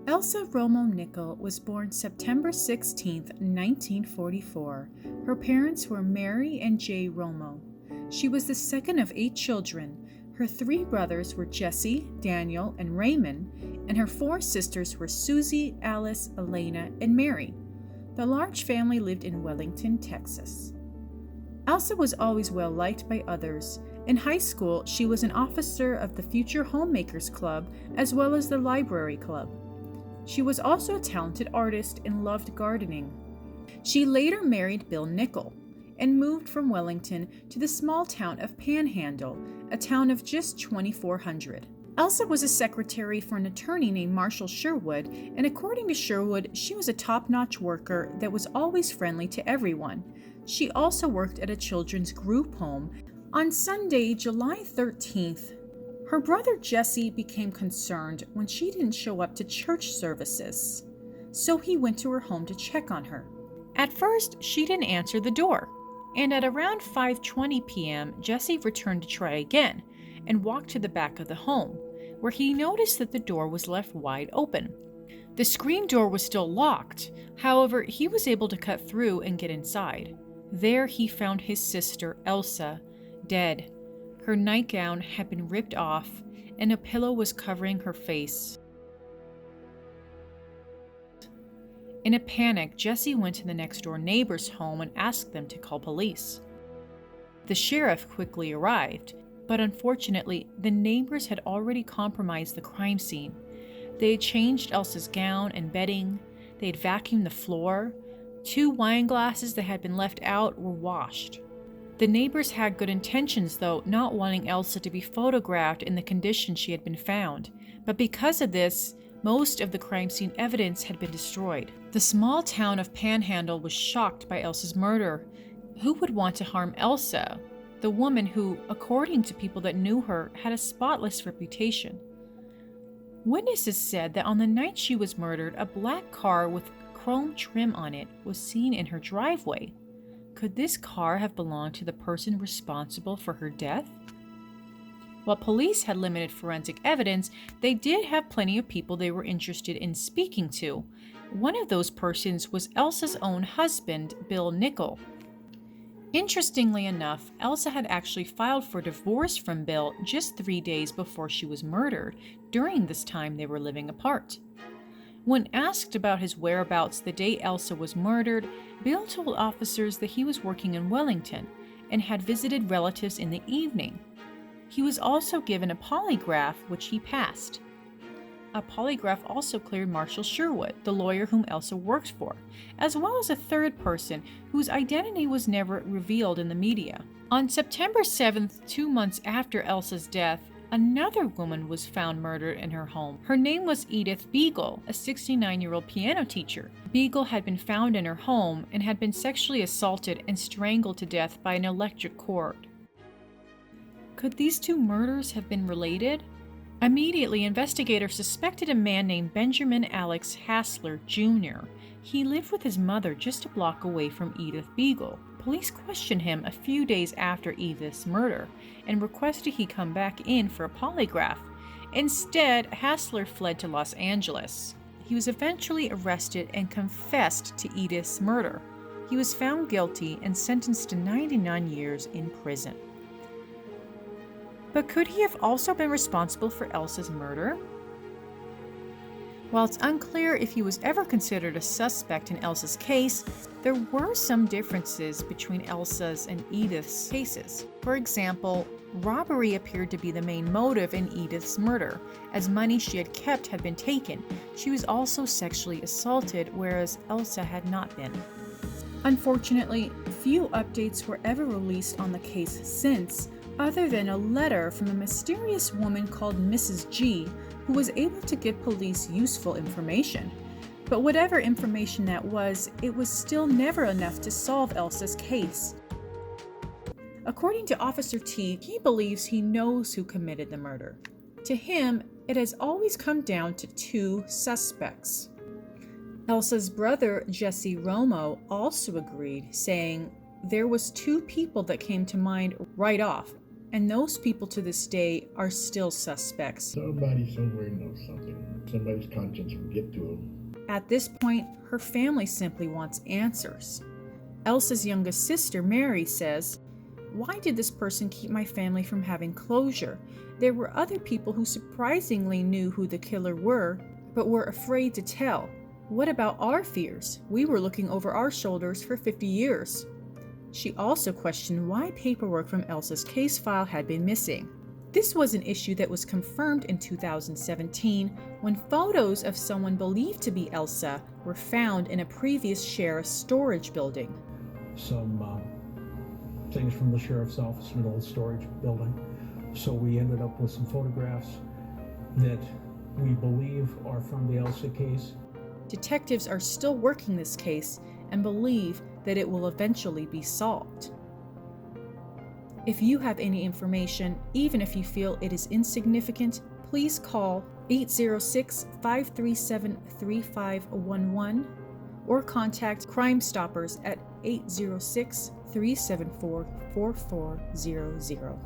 Elsa Romo Nickell was born September 16, 1944. Her parents were Mary and Jay Romo. She was the second of 8 children. Her 3 brothers were Jesse, Daniel, and Raymond, and her 4 sisters were Susie, Alice, Elena, and Mary. The large family lived in Wellington, Texas. Elsa was always well liked by others. In high school, she was an officer of the Future Homemakers Club as well as the Library Club. She was also a talented artist and loved gardening. She later married Bill Nickell and moved from Wellington to the small town of Panhandle, a town of just 2,400. Elsa was a secretary for an attorney named Marshall Sherwood, and according to Sherwood, she was a top-notch worker that was always friendly to everyone. She also worked at a children's group home. On Sunday, July 13th, her brother Jesse became concerned when she didn't show up to church services, so he went to her home to check on her. At first, she didn't answer the door, and at around 5:20 p.m., Jesse returned to try again and walked to the back of the home, where he noticed that the door was left wide open. The screen door was still locked, however, he was able to cut through and get inside. There he found his sister, Elsa, dead. Her nightgown had been ripped off, and a pillow was covering her face. In a panic, Jesse went to the next-door neighbor's home and asked them to call police. The sheriff quickly arrived, but unfortunately, the neighbors had already compromised the crime scene. They had changed Elsa's gown and bedding, they had vacuumed the floor, 2 wine glasses that had been left out were washed. The neighbors had good intentions, though, not wanting Elsa to be photographed in the condition she had been found. But because of this, most of the crime scene evidence had been destroyed. The small town of Panhandle was shocked by Elsa's murder. Who would want to harm Elsa, the woman who, according to people that knew her, had a spotless reputation? Witnesses said that on the night she was murdered, a black car with chrome trim on it was seen in her driveway. Could this car have belonged to the person responsible for her death? While police had limited forensic evidence, they did have plenty of people they were interested in speaking to. One of those persons was Elsa's own husband, Bill Nickell. Interestingly enough, Elsa had actually filed for divorce from Bill just 3 days before she was murdered. During this time, they were living apart. When asked about his whereabouts the day Elsa was murdered, Bill told officers that he was working in Wellington and had visited relatives in the evening. He was also given a polygraph, which he passed. A polygraph also cleared Marshall Sherwood, the lawyer whom Elsa worked for, as well as a third person whose identity was never revealed in the media. On September 7th, 2 months after Elsa's death, another woman was found murdered in her home. Her name was Edith Beagle, a 69-year-old piano teacher. Beagle had been found in her home and had been sexually assaulted and strangled to death by an electric cord. Could these 2 murders have been related? Immediately, investigators suspected a man named Benjamin Alex Hassler Jr. He lived with his mother just a block away from Edith Beagle. Police questioned him a few days after Edith's murder and requested he come back in for a polygraph. Instead, Hassler fled to Los Angeles. He was eventually arrested and confessed to Edith's murder. He was found guilty and sentenced to 99 years in prison. But could he have also been responsible for Elsa's murder? While it's unclear if he was ever considered a suspect in Elsa's case, there were some differences between Elsa's and Edith's cases. For example, robbery appeared to be the main motive in Edith's murder, as money she had kept had been taken. She was also sexually assaulted, whereas Elsa had not been. Unfortunately, few updates were ever released on the case since, other than a letter from a mysterious woman called Mrs. G, who was able to give police useful information. But whatever information that was, it was still never enough to solve Elsa's case. According to Officer T, he believes he knows who committed the murder. To him, it has always come down to 2 suspects. Elsa's brother, Jesse Romo, also agreed, saying, "There was 2 people that came to mind right off. And those people to this day are still suspects. Somebody somewhere knows something. Somebody's conscience will get to them. At this point, her family simply wants answers. Elsa's youngest sister, Mary, says, "Why did this person keep my family from having closure? There were other people who surprisingly knew who the killer were, but were afraid to tell. What about our fears? We were looking over our shoulders for 50 years." She also questioned why paperwork from Elsa's case file had been missing. This was an issue that was confirmed in 2017 when photos of someone believed to be Elsa were found in a previous sheriff's storage building. Some things from the sheriff's office in an old storage building. So we ended up with some photographs that we believe are from the Elsa case. Detectives are still working this case and believe that it will eventually be solved. If you have any information, even if you feel it is insignificant, please call 806-537-3511 or contact Crime Stoppers at 806-374-4400.